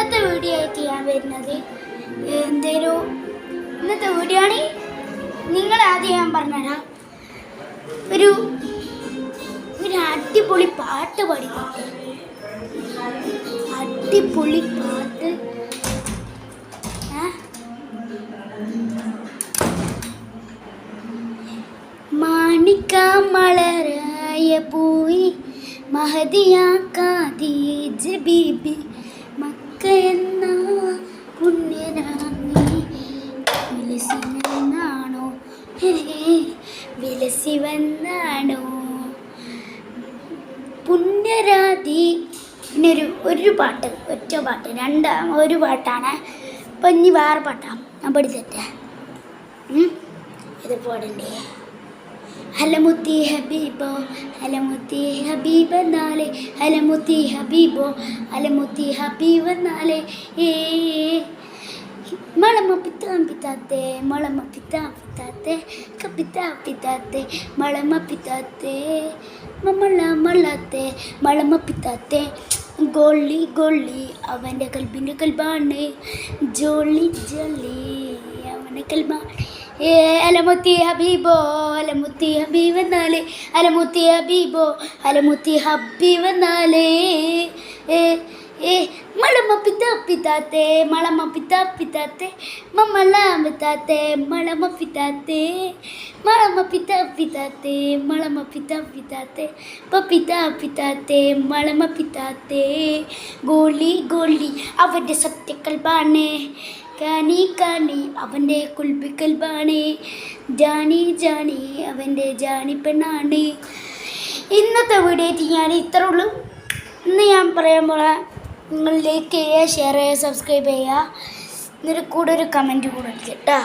ഇന്നത്തെ വീഡിയോ ആയിട്ട് ഞാൻ വരുന്നത് ഇന്നത്തെ വീഡിയോ ആണ്. നിങ്ങൾ ആദ്യം ഞാൻ പറഞ്ഞുതരാം. ഒരു അടിപൊളി പാട്ട് പാടിക്കോട്ടെ. അടിപൊളി പാട്ട്. മാണിക്കമലരായ പൂയി മഹദിയാക്കാദീജ് ബീബി മക്ക എന്ന പുണ്യരാമി വിലസി വന്നാണോ പുണ്യരാതി. പിന്നെ ഒരു പാട്ട്, ഒറ്റ പാട്ട്, ഒരു പാട്ടാണ്. ഇപ്പം ഇനി വേറെ പാട്ടാണ്. ഞാൻ പഠിച്ചേ ഇത് പാടണ്ടേ. ഹലമുത്തി ഹബീബോ ഹലമുത്തി ഹബീബ് നാളെ ഹലമുത്തി ഹബീബോ ഹലമുത്തി ഹബീബ് നാളെ മളമ പിത്താം പിത്താത്തെ മളമ പിത്താം പിത്താത്തെ കപ്പിത്താ പിത്താത്തെ മളമ പിത്താത്തെ മമ്മള മള്ളത്തെ മളമ പിത്താത്തെ ഗോളി ഗോളി അവൻ്റെ കൽബിൻ്റെ കൽബാണ് ജോളി ജോളി അവൻ്റെ കൽബാണ്. അലമുത്തി ഹബീബോ അലമുത്തി ഹബീബ് നാളെ അലമുത്തി ഹബീബോ അലമുത്തി ഹബീബ് നാളെ മളമ പിത്താ പിത്താത്തെ മളമ പിത്താ പിത്താത്തെ മമ്മള പിത്താത്തെ മളമ പിത്താത്തെ മളമ പിത്താ പിത്താത്തെ മളമ പിത്താ പിത്താത്തെ പപ്പിത്താ പിത്താത്തെ മളമ പിത്താത്തെ ഗോളി ഗോളി അവൻ്റെ സത്യക്കൽബാണ് കാനി കാനി അവൻ്റെ കുൽബിക്കൽബാണ് ജാനി ജാനി അവൻ്റെ ജാനി പെണ്ണാണ്. ഇന്നത്തെ വീഡിയോയ്ക്ക് ഞാൻ ഇത്ര ഉള്ളൂ. ഇന്ന് ഞാൻ പറയാൻ പോലെ നിങ്ങൾ ലൈക്ക് ചെയ്യുക, ഷെയർ ചെയ്യുക, സബ്സ്ക്രൈബ് ചെയ്യുക, എന്നിട്ട് കൂടെ ഒരു കമൻറ്റ് കൂടെ കേട്ടോ.